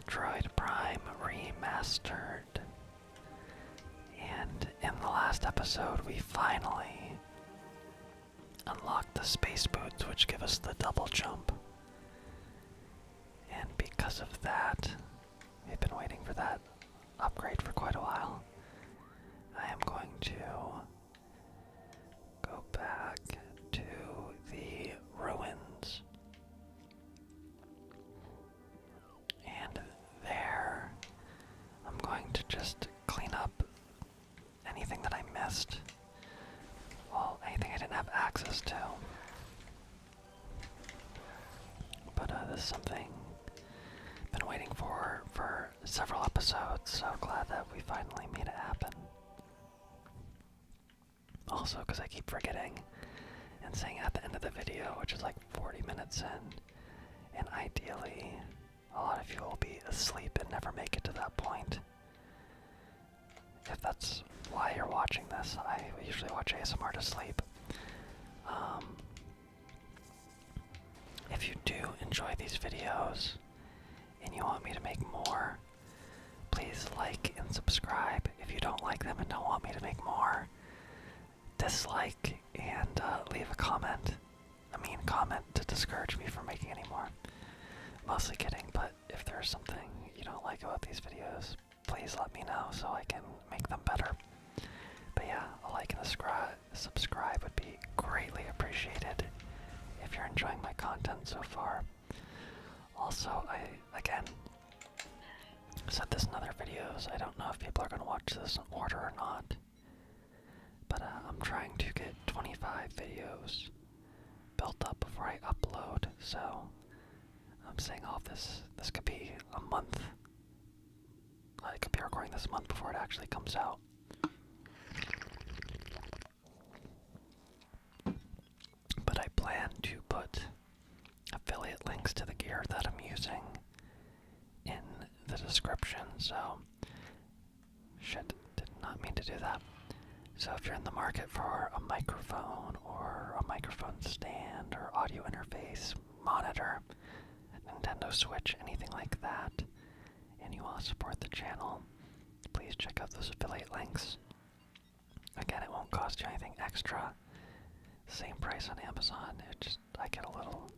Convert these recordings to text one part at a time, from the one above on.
Metroid Prime Remastered. And in the last episode, we finally unlocked the space boots, which give us the double jump. And because of that, we've been waiting for that upgrade for quite a while. I am going to go back to the ruins. And there, I'm going to just clean up anything that I missed. Well, anything I didn't have access to. But this is something I've been waiting for several episodes, so glad that we finally made it happen. Also, because I keep forgetting and saying at the end of the video, which is like 40 minutes in, and ideally, a lot of you will be asleep and never make it to that point. If that's why you're watching this, I usually watch ASMR to sleep. If you do enjoy these videos and you want me to make more, please like and subscribe. If you don't like them and don't want me to make more, dislike and leave a comment. A mean comment to discourage me from making any more. Mostly kidding, but if there's something you don't like about these videos, please let me know so I can make them better. But yeah, a like and a subscribe would be greatly appreciated if you're enjoying my content so far. Also, I, again, said this in other videos, I don't know if people are going to watch this in order or not, but I'm trying to get 25 videos built up before I upload, so I'm saying all of this could be a month. I could be recording this a month before it actually comes out. But I plan to put affiliate links to the gear that I'm using in the description, so shit, did not mean to do that. So if you're in the market for a microphone or a microphone stand or audio interface, monitor, Nintendo Switch, anything like that, and you want to support the channel, please check out those affiliate links. Again, it won't cost you anything extra. Same price on Amazon. I get a little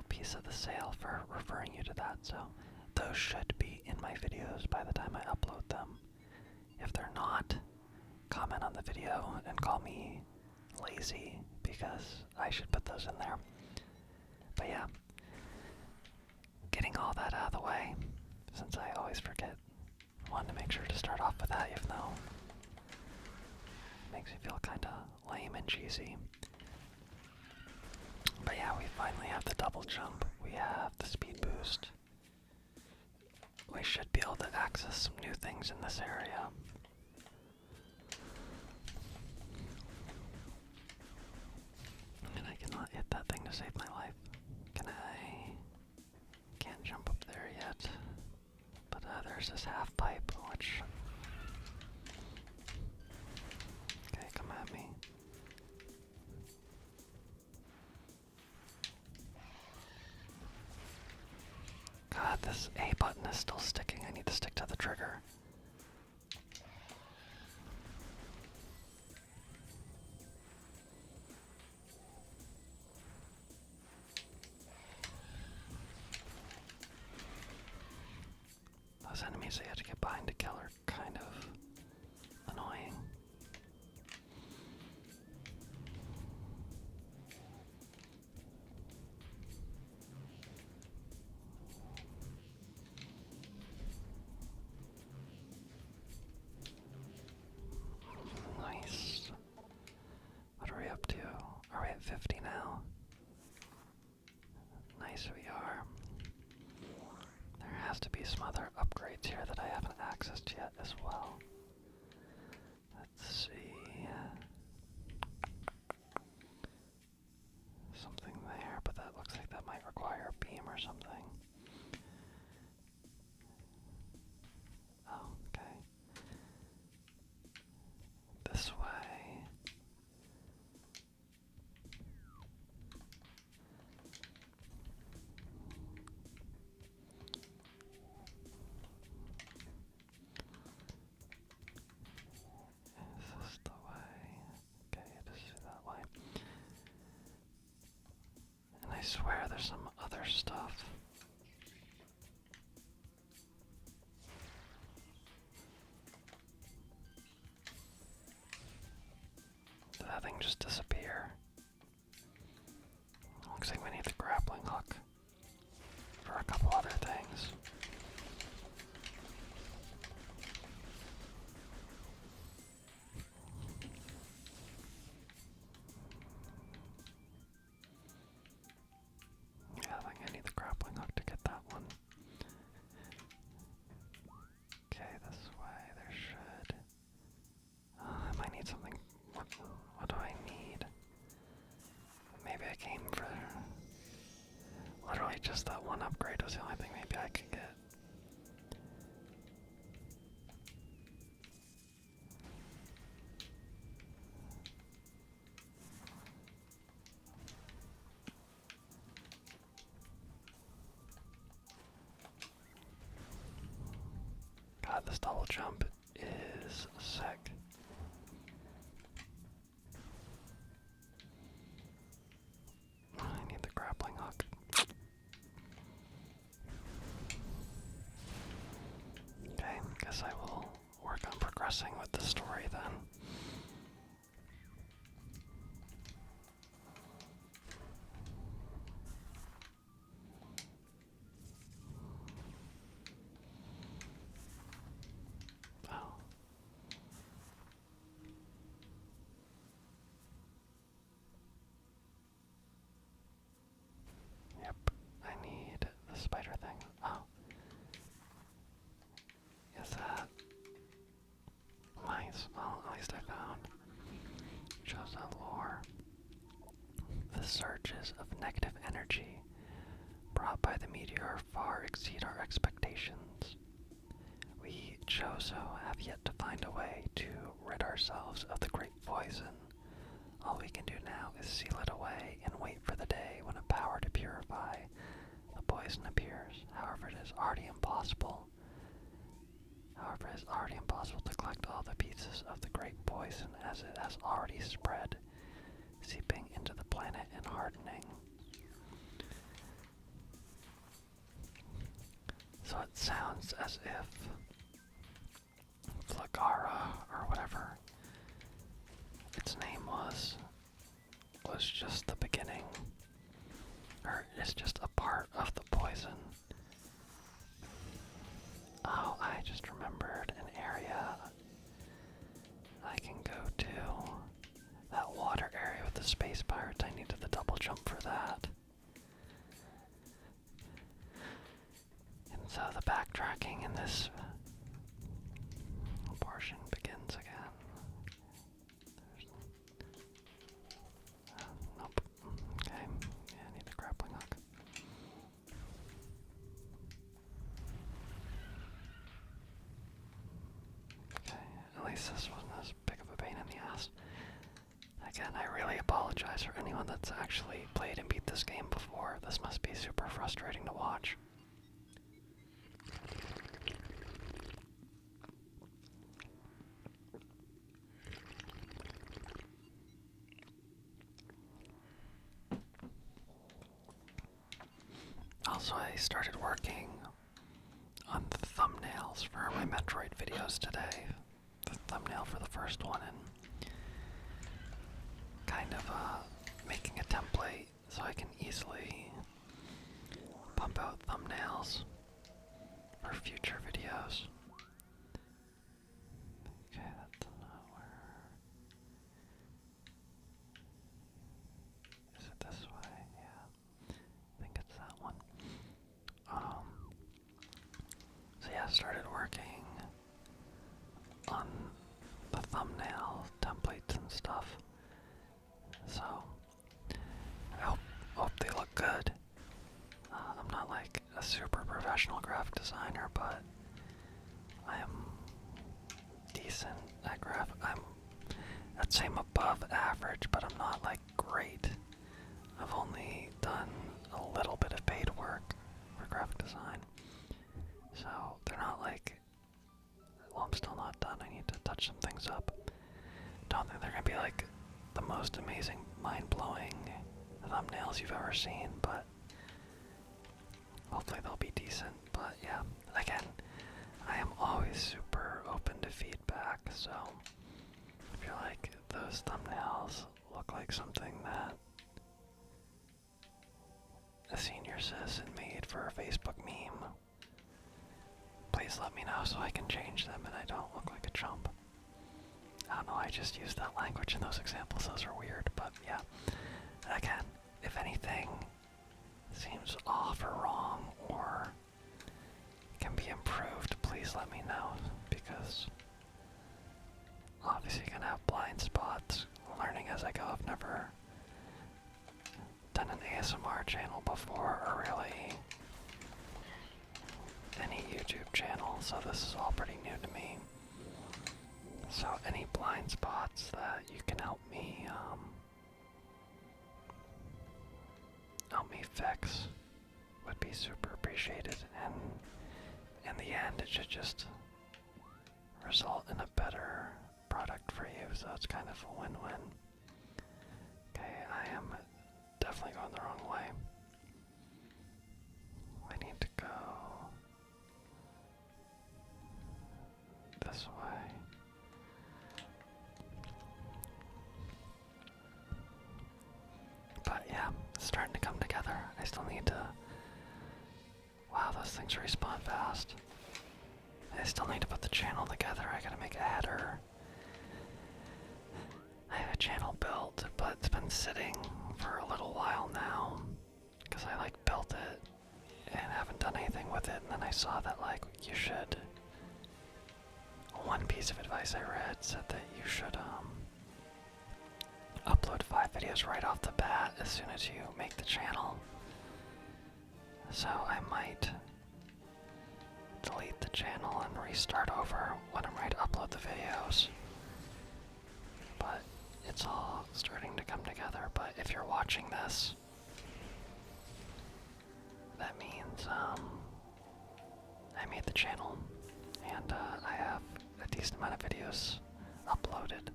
piece of the sale for referring you to that. So those should be in my videos by the time I upload them. If they're not, comment on the video and call me lazy because I should put those in there. But yeah, getting all that out of the way, since I always forget, I wanted to make sure to start off with that, even though it makes me feel kind of lame and cheesy. But yeah, we finally have the double jump. We have the speed boost. We should be able to access some new things in this area. And I cannot hit that thing to save my life. Can't jump up there yet. But there's this half pipe, which... Okay, come at me. God, this A button is still sticking. I need to stick to the trigger. Those enemies that you have to get behind to kill are kind of annoying. Nice. What are we up to? Are we at 50 now? Nice, we are. There has to be some other upgrades here that I haven't accessed yet as well. Let's see. Something there, but that looks like that might require a beam or something. Oh, okay. This way. swear there's some other stuff. Did that thing just disappear? Looks like we need the grappling hook for a couple other things. Yeah, I think I need the grappling hook to get that one. Okay, this way there should... I might need something. What do I need? Maybe I came for... Literally just that one upgrade was the only thing maybe I could get. God, this double jump is sick. I need the grappling hook. Okay, guess I will work on progressing with the story then. Oh. Yep, I need the spider thing. Oh. Is that... Nice. Well, at least I found. Shows that lore. The surges of negative energy brought by the meteor far exceed our expectations. We Chozo have yet to find a way to rid ourselves of the great poison. All we can do now is seal it away and wait for the day when a power to purify the poison appears. However, it is already impossible to collect all the pieces of the great poison as it has already spread, seeping into the planet and hardening. So it sounds as if Flagara, or whatever its name was just the beginning, or is just a part of the poison. Oh, I just remembered an area I can go to. That water area with the space pirates, I needed the double jump for that. And so the backtracking in this portion begins again. Nope. Okay. Yeah, I need the grappling hook. Okay, at least this wasn't as big of a pain in the ass. Again, I really apologize for anyone that's actually played and beat this game before. This must be super frustrating to watch. Also, I started working on the thumbnails for my Metroid videos today. The thumbnail for the first one, and kind of making a template so I can easily pump out thumbnails for future videos. Okay, that's not where... Is it this way? Yeah. I think it's that one. So yeah, I started working on the thumbnail templates and stuff. So I hope they look good. I'm not like a super professional graphic designer, but I am decent at I'd say I'm above average, but I'm not like great. I've only done a little bit of paid work for graphic design. So they're not like, well, I'm still not done. I need to touch some things up. Don't think they're gonna be like the most amazing, mind-blowing thumbnails you've ever seen, but hopefully they'll be decent. But yeah, again, I am always super open to feedback, so if you're like, those thumbnails look like something that a senior citizen made for a Facebook meme, please let me know so I can change them and I don't look like a chump. I don't know, I just used that language in those examples, those are weird, but yeah. Again, if anything seems off or wrong or can be improved, please let me know, because obviously you're gonna have blind spots. Learning as I go. I've never done an ASMR channel before, or really any YouTube channel, so this is all pretty new to me. So any blind spots that you can help me fix would be super appreciated, and in the end it should just result in a better product for you, so it's kind of a win-win. Okay, I am definitely going the wrong way. I need to go this way. But yeah, it's starting to come together. I still need to... Wow, those things respawn fast. I still need to put the channel together. I gotta make a header. I have a channel built, but it's been sitting for a little while now, because I like built it and haven't done anything with it, and then I saw that like you should... One piece of advice I read said that you should upload 5 videos right off the bat as soon as you make the channel. So I might delete the channel and restart over when I'm ready to upload the videos. But it's all starting to come together. But if you're watching this, that means I made the channel, and I have a decent amount of videos uploaded.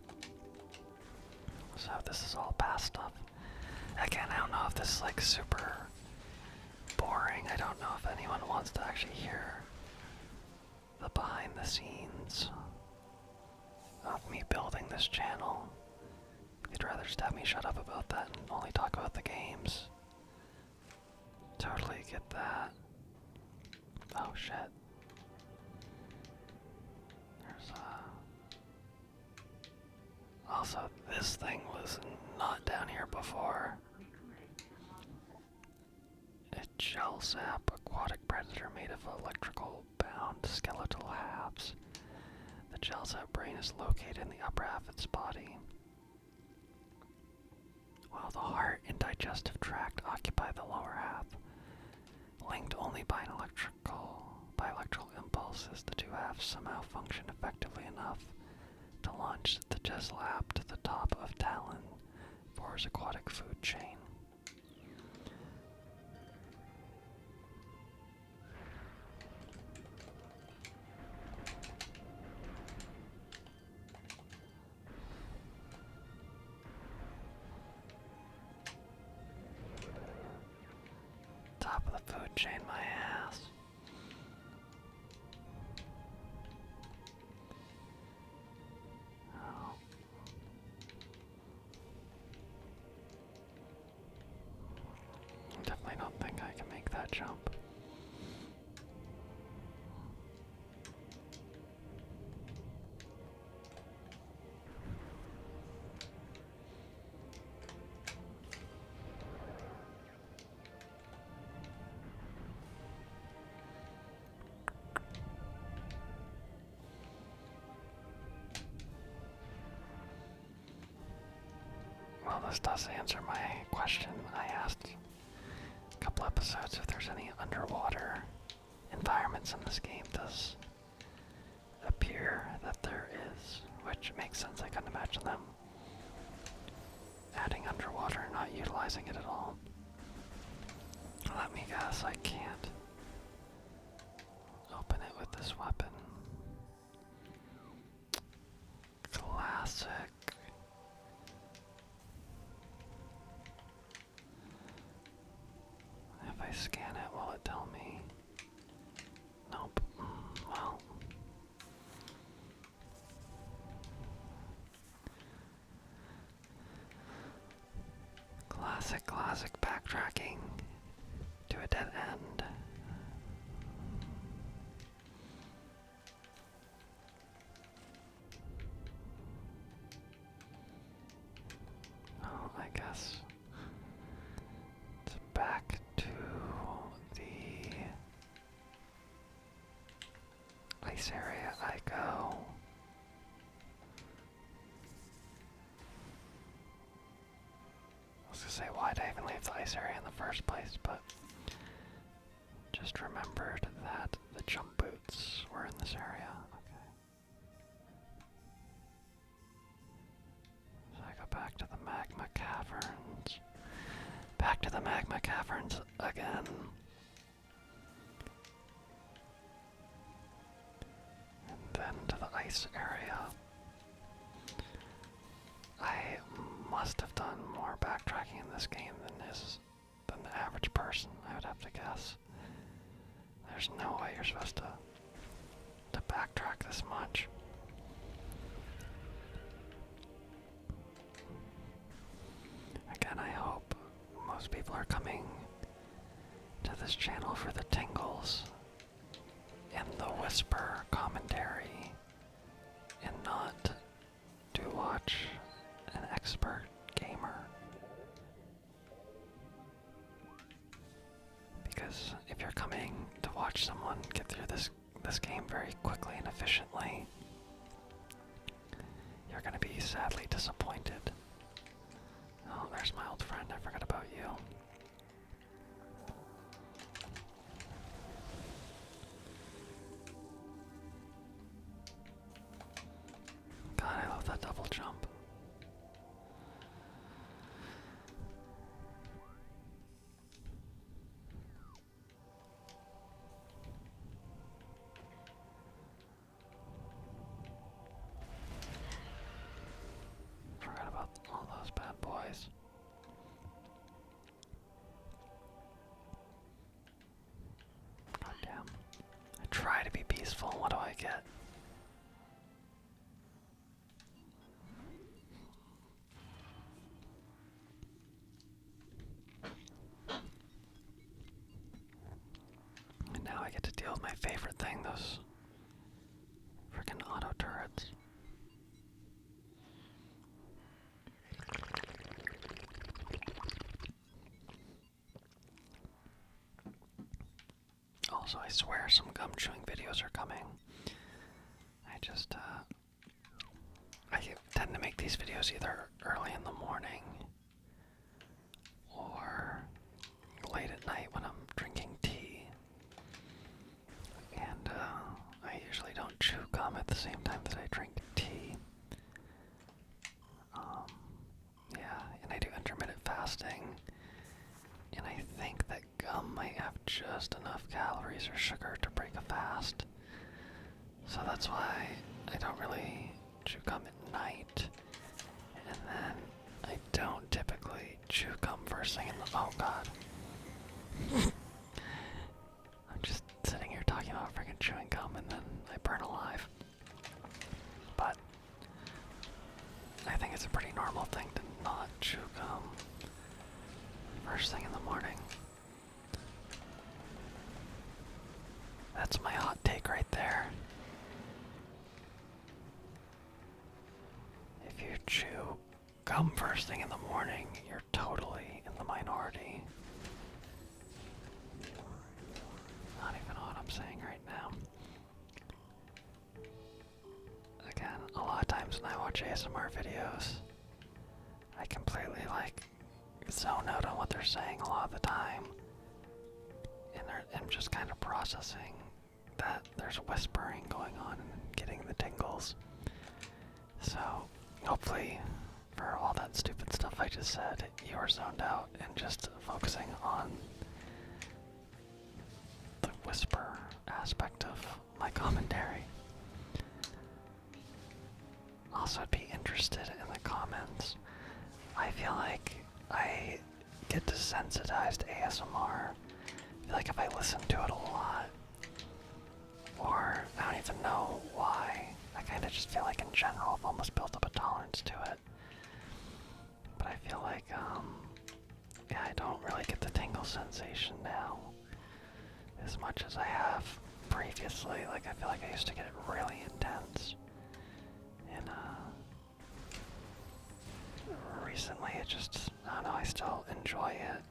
So this is all past stuff. Again, I don't know if this is like super boring. I don't know if anyone wants to actually hear the behind the scenes of me building this channel. You'd rather just have me shut up about that and only talk about the games. Totally get that. Oh shit. There's also, this thing was not down here before. A gel sap aquatic predator made of electrical bound skeletal halves. The gel sap brain is located in the upper half of its body, while the heart and digestive tract occupy the lower half. Linked only by electrical impulses, the two halves somehow function effectively enough to launch the Geslap to the top of Talon for his aquatic food chain. Top of the food chain, my ass. Oh. Definitely don't think I can make that jump. Well, this does answer my question. I asked a couple episodes if there's any underwater environments in this game. Does appear that there is, which makes sense. I couldn't imagine them adding underwater and not utilizing it at all. Let me guess, I can't open it with this weapon. Classic. classic backtracking to a dead end. Oh, I guess it's back to the ice area I go. I was gonna say, why'd I even leave the ice area in the first place, but just remembered that the jump boots were in this area. Okay. So I go back to the magma caverns. Back to the magma caverns again. And then to the ice area. I must have done more backtracking in this game than the average person, I would have to guess. There's no way you're supposed to backtrack this much. Again, I hope most people are coming to this channel for the tingles and the whisper commentary and not to watch an expert gamer. Because if you're coming to watch someone get through this game very quickly and efficiently, you're going to be sadly disappointed. Oh, there's my old friend. I forgot about you. God, I love that double jump. Forgot about all those bad boys. God damn. I try to be peaceful. What do I get? And now I get to deal with my favorite thing, those freaking auto turrets. Also, I swear some gum chewing videos are coming. I tend to make these videos either early in the morning or late at night when I'm drinking tea. And I usually don't chew gum at the same time that I drink tea. Yeah, and I do intermittent fasting. And I think that gum might have just enough calories or sugar to break a fast. So that's why I don't really chew gum at night. And then I don't typically chew gum first thing in the... Oh god. I'm just sitting here talking about freaking chewing gum and then I burn alive. But I think it's a pretty normal thing to not chew gum first thing in the morning. That's my hot take right there. If you chew gum first thing in the morning, you're totally in the minority. Not even know what I'm saying right now. Again, a lot of times when I watch ASMR videos, I completely zone out on what they're saying a lot of the time. And I'm just kind of processing that there's whispering going on and getting the tingles. So, hopefully, for all that stupid stuff I just said, you are zoned out and just focusing on the whisper aspect of my commentary. Also, I'd be interested in the comments. I feel like I get desensitized to ASMR. I feel like if I listen to it a lot, or I don't even know why, I kind of just feel like in general I've almost built up a tolerance to it. But I feel like much as I have previously. Like, I feel like I used to get it really intense. And, recently it just, I don't know, I still enjoy it.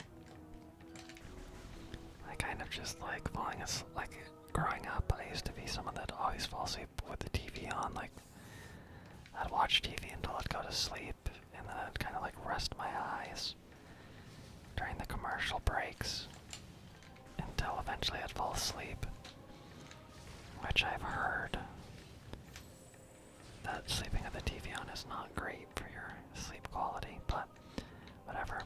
I kind of just like falling asleep, like, growing up, I used to be someone that always fall asleep with the TV on, like, I'd watch TV until I'd go to sleep, and then I'd kind of like rest my eyes during the commercial breaks until eventually I'd fall asleep, which I've heard that sleeping with the TV on is not great for your sleep quality, but whatever.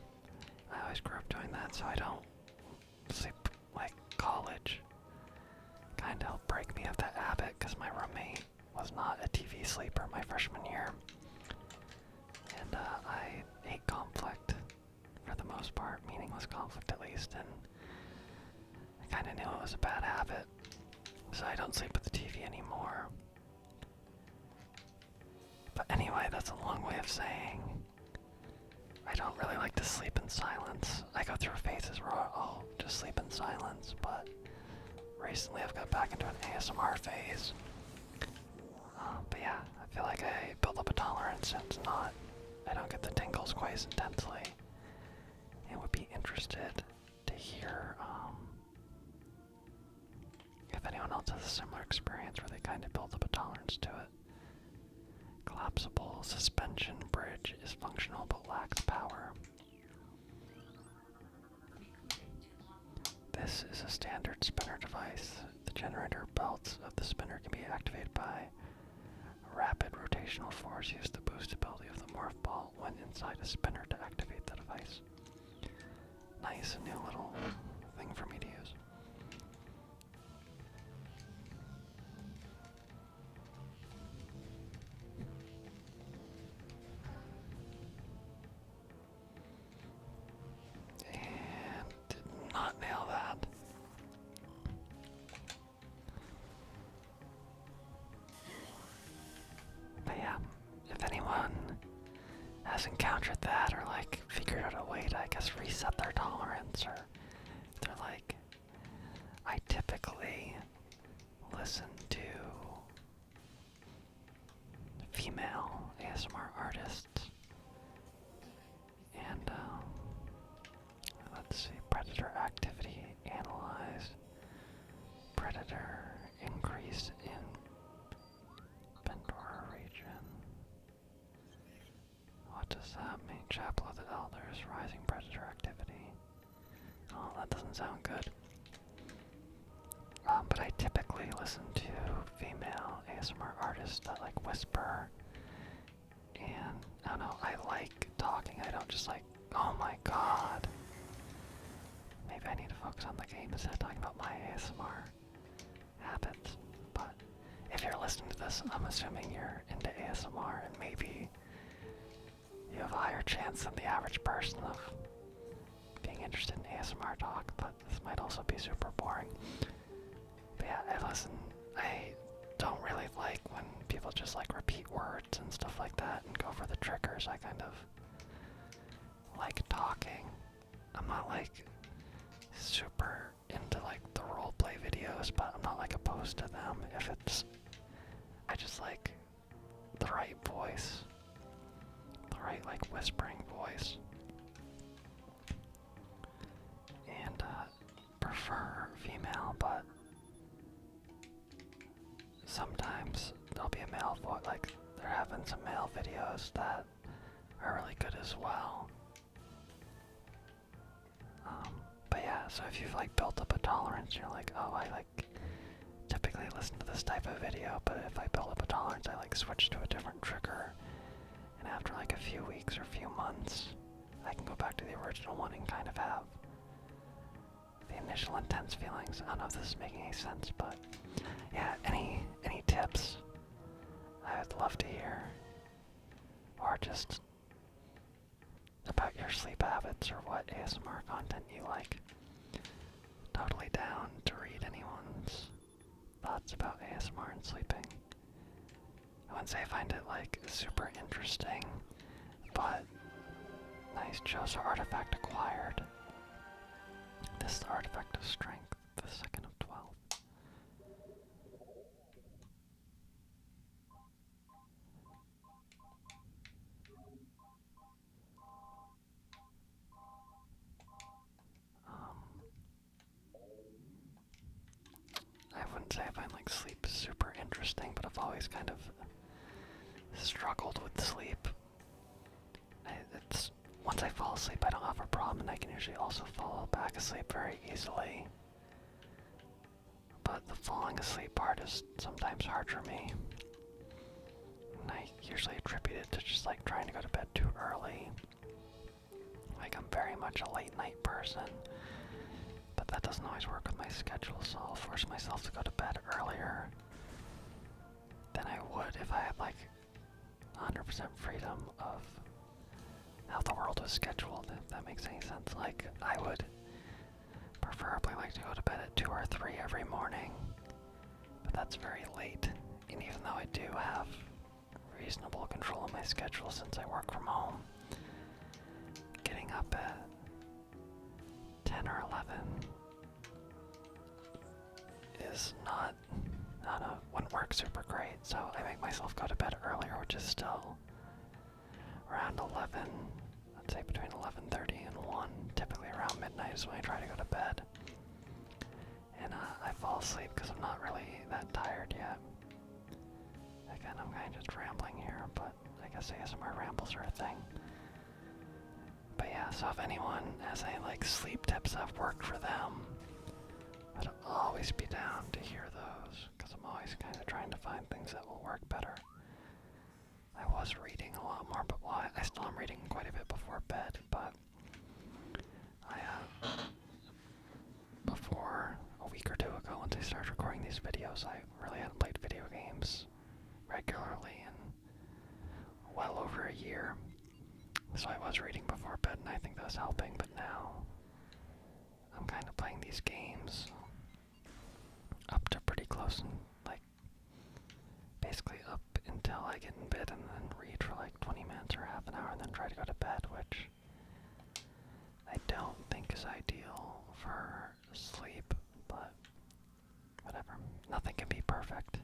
I always grew up doing that, so I don't sleep like college. Kind of helped break me of that habit because my roommate was not a TV sleeper my freshman year, and I hate conflict for the most part, meaningless conflict at least, and I kind of knew it was a bad habit, so I don't sleep with the TV anymore. But anyway, that's a long way of saying I don't really like to sleep in silence. I go through phases where I'll just sleep in silence, but recently I've got back into an ASMR phase. But yeah, I feel like I built up a tolerance and I don't get the tingles quite as intensely. And would be interested to hear if anyone else has a similar experience where they kind of build up a tolerance to it. Collapsible suspension bridge is functional but lacks power. This is a standard spinner device. The generator belts of the spinner can be activated by a rapid rotational force used to boost the ability of the morph ball when inside a spinner to activate the device. Nice new little thing for me to use. And did not nail that. But yeah, if anyone has encountered that or like figured out a way to, I guess, reset their tolerance, or they're like, I typically listen to female ASMR artists, and let's see, predator activity analyzed, predator increase in Pandora region. What does that mean? Chapel of the Elders, rising predator activity. Oh, that doesn't sound good. But I typically listen to female ASMR artists that like whisper, and I don't know, I like talking. I don't just like, oh my god. Maybe I need to focus on the game instead of talking about my ASMR habits. But if you're listening to this, I'm assuming you're into ASMR, and maybe you have a higher chance than the average person of being interested in ASMR talk, but this might also be super boring. But yeah, I don't really like when people just like repeat words and stuff like that and go for the triggers. I kind of like talking. I'm not like super into like the roleplay videos, but I'm not like opposed to them if I just like the right voice, the right like whispering voice, and prefer female, but sometimes there'll be a male voice, like there have been some male videos that are really good as well. But yeah, so if you've like built up a tolerance, you're like, oh, I like typically listen to this type of video, but if I build up a tolerance, I like switch to a different trigger, and after like a few weeks or a few months, I can go back to the original one and kind of have the initial intense feelings. I don't know if this is making any sense, but yeah, any tips I would love to hear, or just about your sleep habits or what ASMR content you like. Totally down to read anyone's thoughts about ASMR and sleeping. I wouldn't say I find it like super interesting, but nice. Chose artifact acquired. This is the artifact of strength. The second of 12. I wouldn't say I find like sleep super interesting, but I've always kind of struggled with sleep. It's once I fall asleep, I don't have a problem, and I can usually also fall back asleep very easily. But the falling asleep part is sometimes hard for me. And I usually attribute it to just like trying to go to bed too early. Like I'm very much a late night person. But that doesn't always work with my schedule, so I'll force myself to go to bed earlier than I would if I had like 100% freedom of how the world was scheduled, if that makes any sense. Like, I would preferably like to go to bed at 2 or 3 every morning, but that's very late. And even though I do have reasonable control of my schedule since I work from home, getting up at 10 or 11 is wouldn't work super great, so I make myself go to bed earlier, which is still around 11, I'd say between 11:30 and 1, typically around midnight is when I try to go to bed. And I fall asleep because I'm not really that tired yet. Again, I'm kind of just rambling here, but I guess ASMR rambles are a thing. But yeah, so if anyone has any like sleep tips that have worked for them, I'd always be down to hear those, because I'm always kind of trying to find things that will work better. I was reading a lot more, but I still am reading quite a bit before bed, but before a week or two ago, once I started recording these videos, I really hadn't played video games regularly in well over a year. So I was reading before bed, and I think that was helping, but now I'm kind of playing these games up to pretty close, and like basically up until I get in bed and then read for like 20 minutes or half an hour and then try to go to bed, which I don't think is ideal for sleep, but whatever. Nothing can be perfect.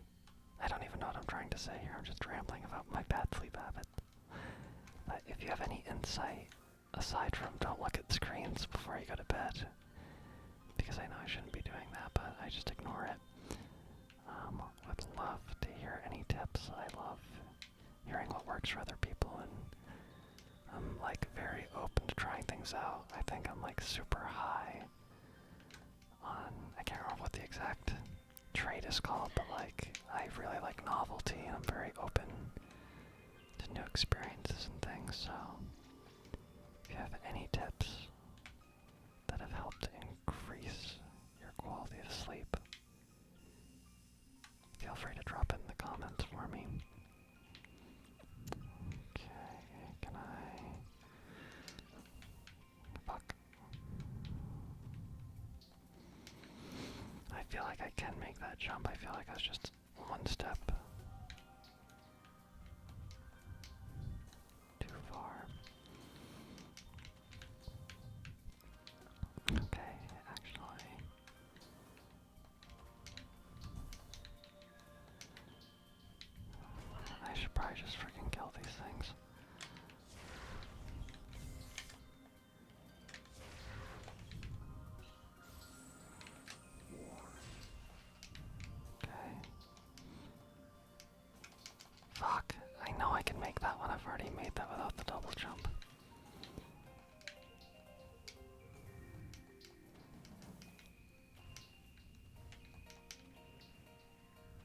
I don't even know what I'm trying to say here. I'm just rambling about my bad sleep habit. But if you have any insight, aside from don't look at screens before you go to bed, because I know I shouldn't be doing that, but I just ignore it. Would love to hear any tips. I love hearing what works for other people, and I'm like very open to trying things out. I think I'm like super high on, I can't remember what the exact trait is called, but like I really like novelty, and I'm very open to new experiences and things. So if you have any tips that have helped increase your quality of sleep, feel free to drop it in the comments for me. Okay, can I... Fuck. I feel like I can make that jump. I feel like I was just one step too far. Okay, actually... I should probably just freaking kill these things. Okay. Fuck. I know I can make that one. I've already made that without the double jump.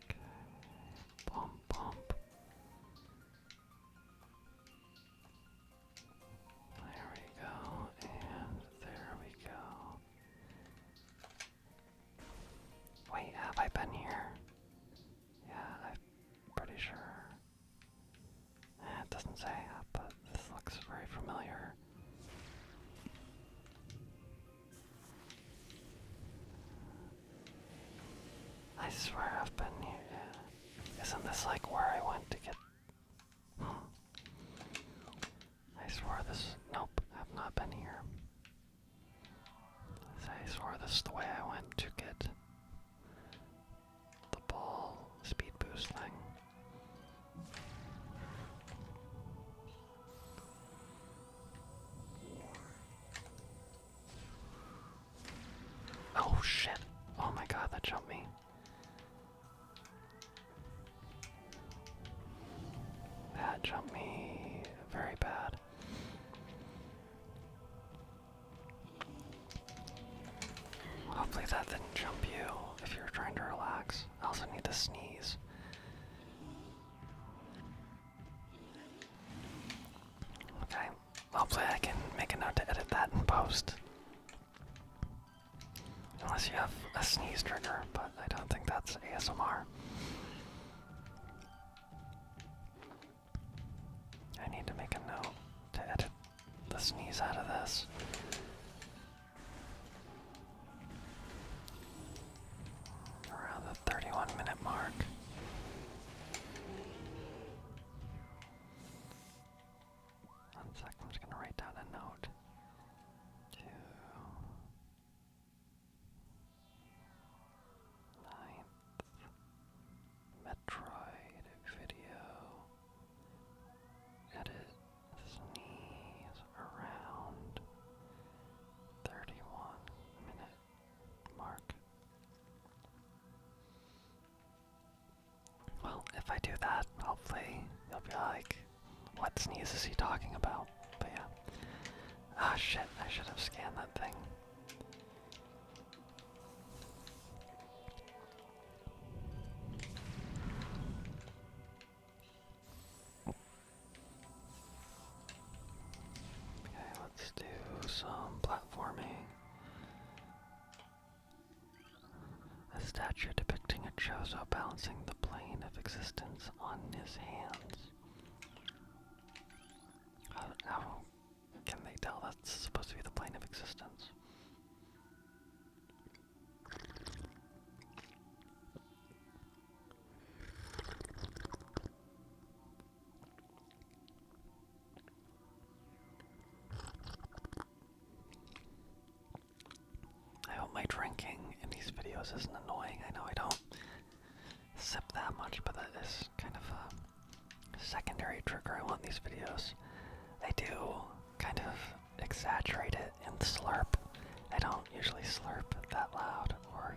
Okay. Bump, bump. There we go, and there we go. Wait, have I been here? Yeah, I'm pretty sure. It doesn't say, but this looks very familiar. I swear I've been here. Yeah. Isn't this like where I went to get... I swore this... Nope, I've not been here. I swore this is the way I went to get Hopefully that didn't jump you if you're trying to relax. I also need to sneeze. Okay, hopefully I can make a note to edit that in post. Unless you have a sneeze trigger, but I don't think that's ASMR. I need to make a note to edit the sneeze out of this. Around the 31-minute mark. One sec, I'm just gonna write down a note. To 9th Metroid video. Edit sneeze around 31-minute mark. Well, if I do that, hopefully you'll be like, what sneeze is he talking about? But yeah. Ah, shit, I should have scanned that thing. Okay, let's do some platforming. A statue depicting a Chozo balancing the plane of existence on his hands. How can they tell that's supposed to be the plane of existence? I hope my drinking in these videos isn't annoying. I know I don't sip that much, but that is kind of a secondary trigger I want in these videos. I do kind of exaggerate it and slurp. I don't usually slurp that loud or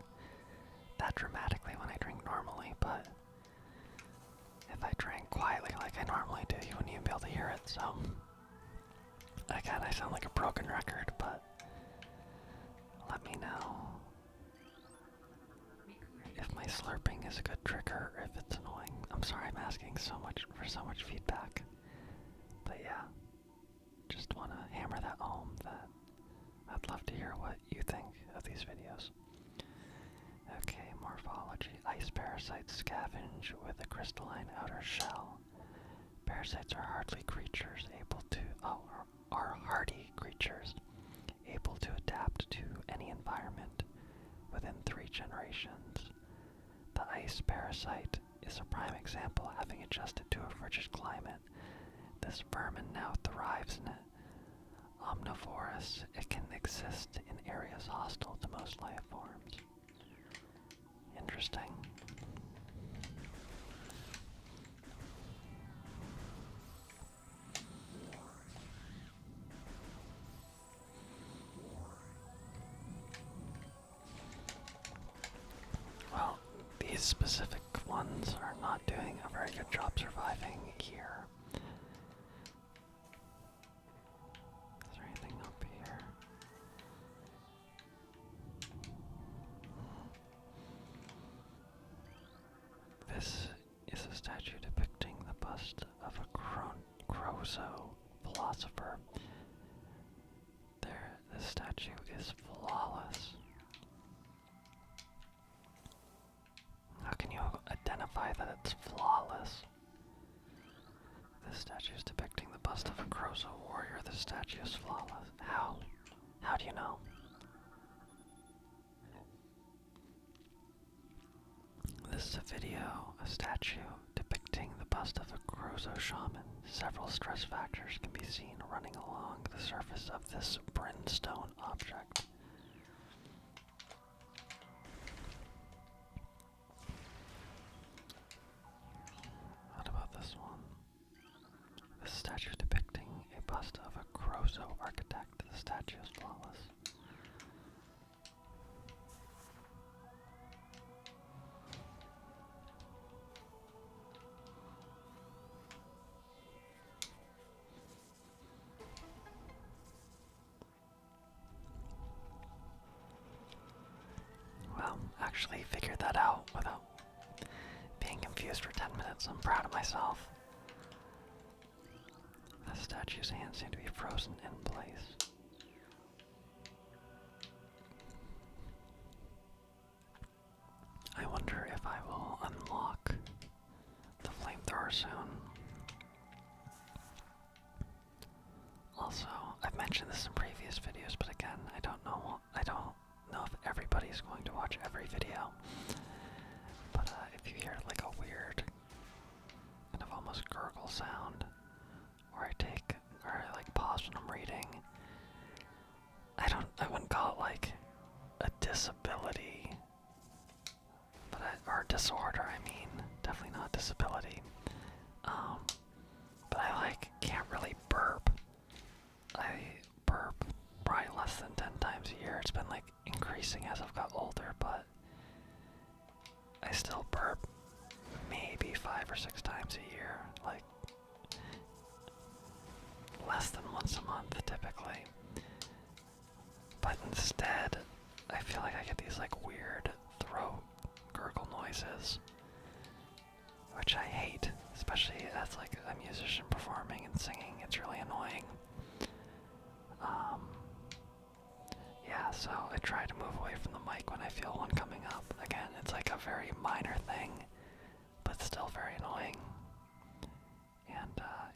that dramatically when I drink normally, but if I drank quietly like I normally do, you wouldn't even be able to hear it, so again, I sound like a broken record, but let me know if my slurping is a good trigger or if it's annoying. I'm sorry I'm asking so much for so much feedback, but yeah, just want to hammer that home that I'd love to hear what you think of these videos. Okay, morphology. Ice parasites scavenge with a crystalline outer shell. Parasites are hardy creatures able to adapt to any environment within 3 generations. The ice parasite is a prime example, having adjusted to a frigid climate. This vermin now thrives in it. Omnivorous, it can exist in areas hostile to most life forms. Interesting. Well, these specific ones are not doing a very good job surviving here. Is there anything up here? This is a statue depicting the bust of a Crozo philosopher. This statue is flawless. How can you identify that it's flawless? This statue is depicting the bust of a Crozo warrior. This statue is flawless. How? How do you know? This is a video, a statue depicting the bust of a Crozo shaman. Several stress factors can be seen running along the surface of this brimstone object. What about this one? This statue depicting a bust of a Crozo architect. The statue is flawless. actually figured that out without being confused for 10 minutes. I'm proud of myself. The statue's hands seem to be frozen in place. I wonder if I will unlock the flamethrower soon. Also, I've mentioned this in previous videos, but again, I don't know if everybody's going to watch every video. But if you hear like a weird kind of almost gurgle sound, or I like pause when I'm reading, I wouldn't call it like a disability, or disorder, I mean, definitely not disability. But I like can't really burp. I burp probably less than 10 times a year. It's been like increasing as I've got older, but I still burp maybe 5 or 6 times a year, like less than once a month typically. But instead, I feel like I get these like weird throat gurgle noises, which I hate, especially as like a musician performing and singing. It's really annoying. Yeah, so I try to move away from the mic when I feel one coming up. Again, it's like a very minor thing, but still very annoying. And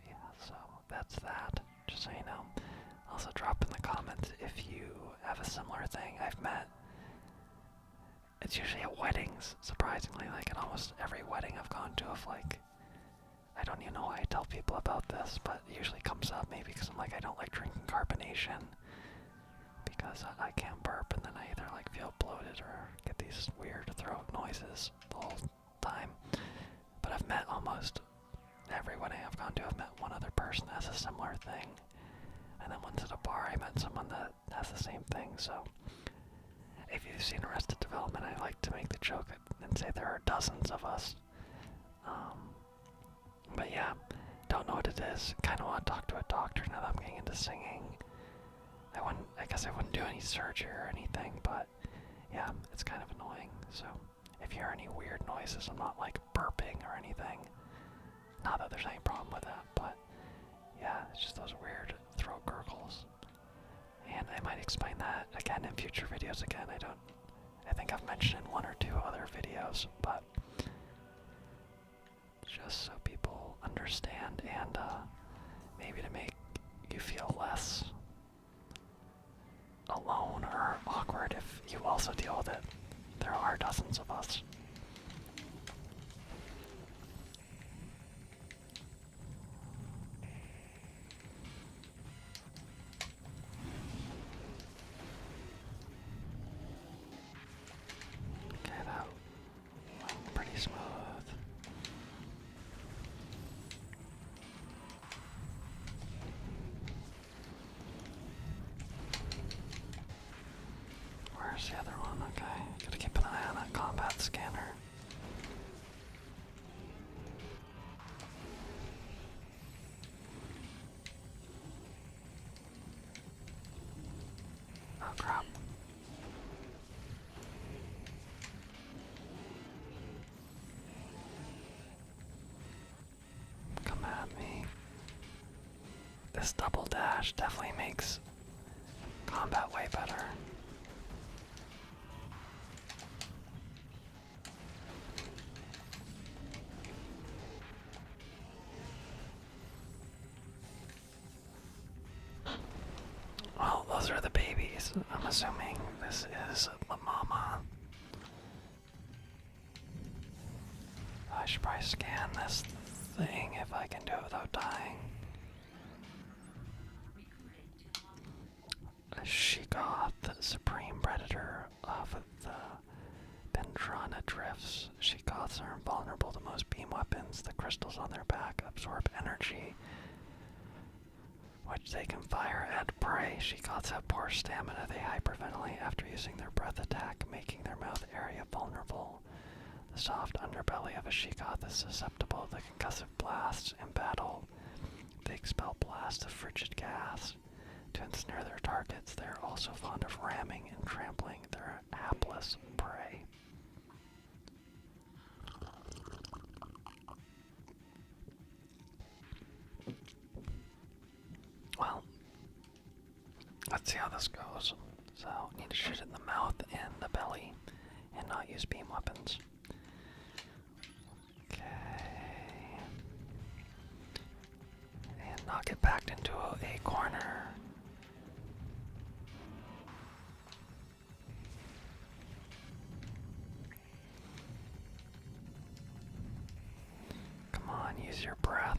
yeah, so that's that, just so you know. Also drop in the comments if you have a similar thing. I've met, it's usually at weddings, surprisingly, like at almost every wedding I've gone to, of like, I don't even know why I tell people about this, but it usually comes up maybe because I'm like, I don't like drinking carbonation, because I can't burp, and then I either like feel bloated or get these weird throat noises the whole time. But I've met almost every wedding I've gone to, I've met one other person that has a similar thing. And then once at a bar, I met someone that has the same thing. So if you've seen Arrested Development, I like to make the joke and say there are dozens of us. But yeah, don't know what it is. Kind of want to talk to a doctor now that I'm getting into singing. I guess I wouldn't do any surgery or anything, but yeah, it's kind of annoying. So if you hear any weird noises, I'm not like burping or anything. Not that there's any problem with that, but yeah, it's just those weird throat gurgles. And I might explain that again in future videos again. I think I've mentioned in 1 or 2 other videos, but just so people understand, and maybe to make you feel less alone or awkward if you also deal with it. There are dozens of us. Okay, that went pretty smooth. Where's the other one? Okay, gotta keep an eye on that combat scanner. Oh crap. Come at me. This double dash definitely makes combat way better. Well, those are the babies. I'm assuming this is the mama. I should probably scan this thing if I can do it without dying. A She-Goth, supreme predator of the Pendrana drifts. She-Goths are invulnerable to most beam weapons. The crystals on their back absorb energy, which they can fire at prey. She-Goths have poor stamina. They hyperventilate after using their breath attack, making their mouth area vulnerable. The soft underbelly of a She-Goth is susceptible to concussive blasts in battle. They expel blasts of frigid gas to ensnare their targets. They are also fond of ramming and trampling their hapless prey. see how this goes. So, need to shoot it in the mouth and the belly, and not use beam weapons. Okay. And not get backed into a corner. Come on, use your breath.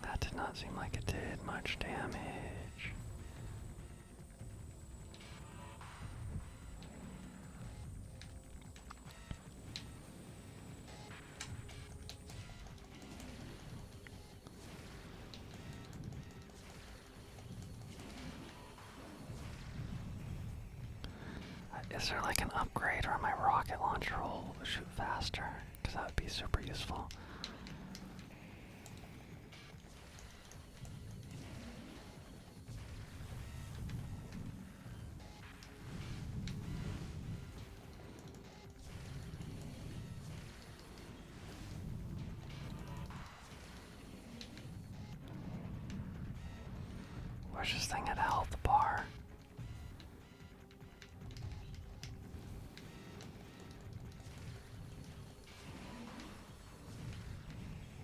That did not seem like it did much damage. Is there like an upgrade where my rocket launcher will shoot faster? Because that would be super useful. Where's this thing at a health bar?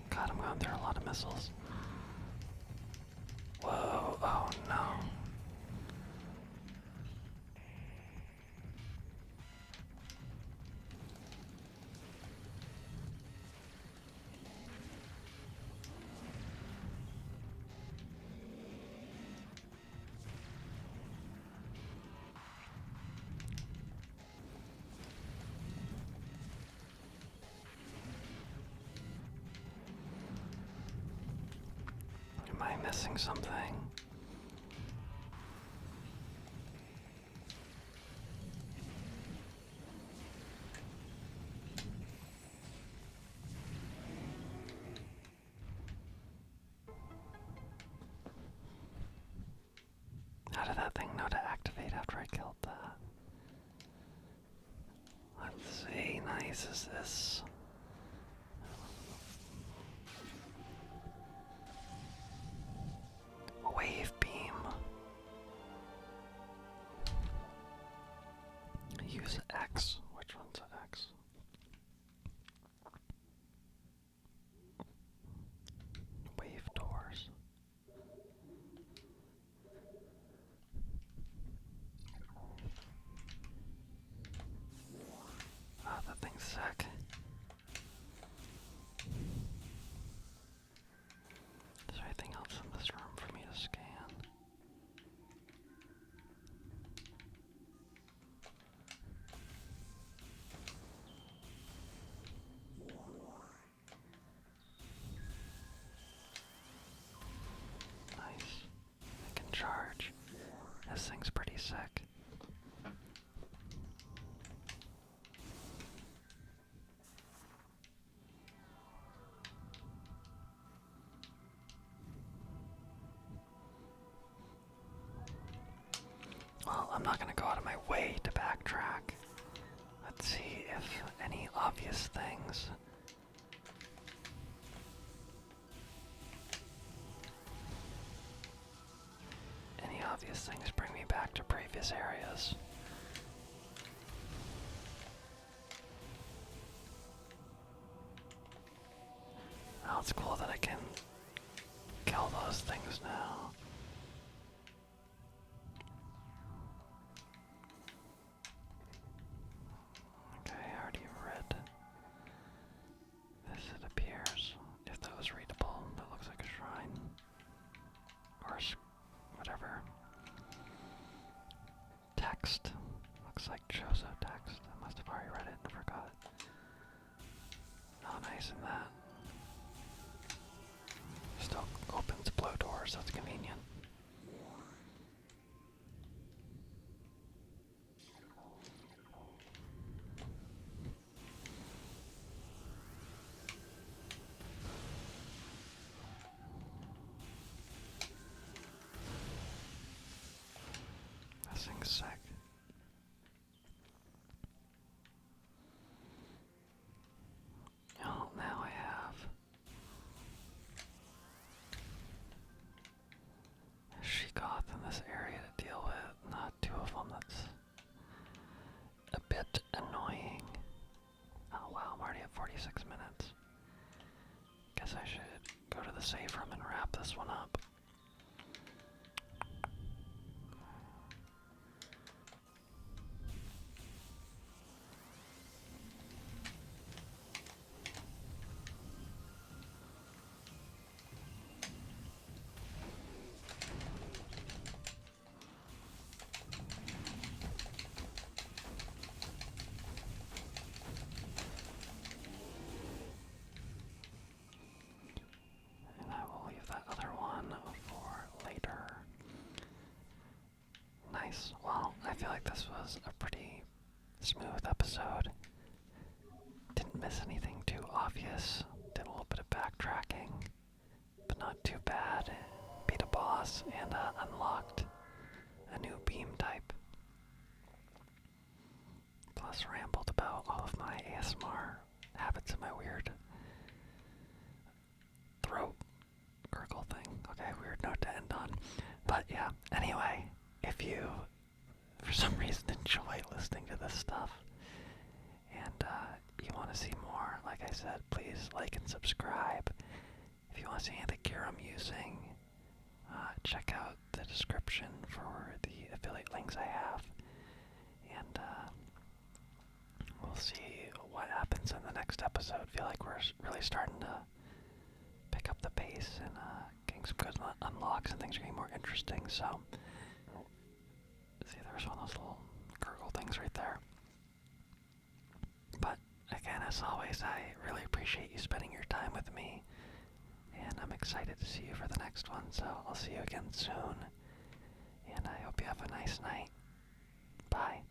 God, I'm going through a lot of missiles. Whoa, oh no. Am I missing something? How did that thing know to activate after I killed that? Let's see, nice is this. Wave beam. Use X. Which one's X? Wave doors. Oh, that thing's sick. Is there anything else in this room for me to scan? Nice. I can charge. This thing's pretty sick. Well, I'm not gonna go out of my way to backtrack. Let's see if any obvious things. Any obvious things bring me back to previous areas. Oh, it's cool that I can kill those things now. Okay, I already read this, it appears. If that was readable, that looks like a shrine. Or whatever. Text. Looks like Chozo text. I must have already read it and forgot. Oh, nice in that. Still opens blow doors, that's convenient. This thing's sick. she-goth in this area to deal with. Not two of them, that's a bit annoying. Oh wow, I'm already at 46 minutes. Guess I should go to the safe room and wrap this one up. And I will leave that other one for later. Nice. Well, I feel like this was a pretty smooth episode. Didn't miss anything too obvious. Did a little bit of backtracking, but not too bad. Beat a boss and unlocked a new beam type. Plus rambled about all of my ASMR habits and my weird throat gurgle thing. Okay, weird note to end on. But yeah, anyway, if you for some reason enjoy listening to this stuff and you want to see more, like I said, please like and subscribe. If you want to see any of the gear I'm using, check out the description for the affiliate links I have. And we'll see what happens in the next episode. Feel like we're really starting to pick up the pace and getting some good unlocks and things are getting more interesting. So, see, there's one of those little gurgle things right there. But again, as always, I really appreciate you spending your time with me, and I'm excited to see you for the next one. So I'll see you again soon, and I hope you have a nice night. Bye.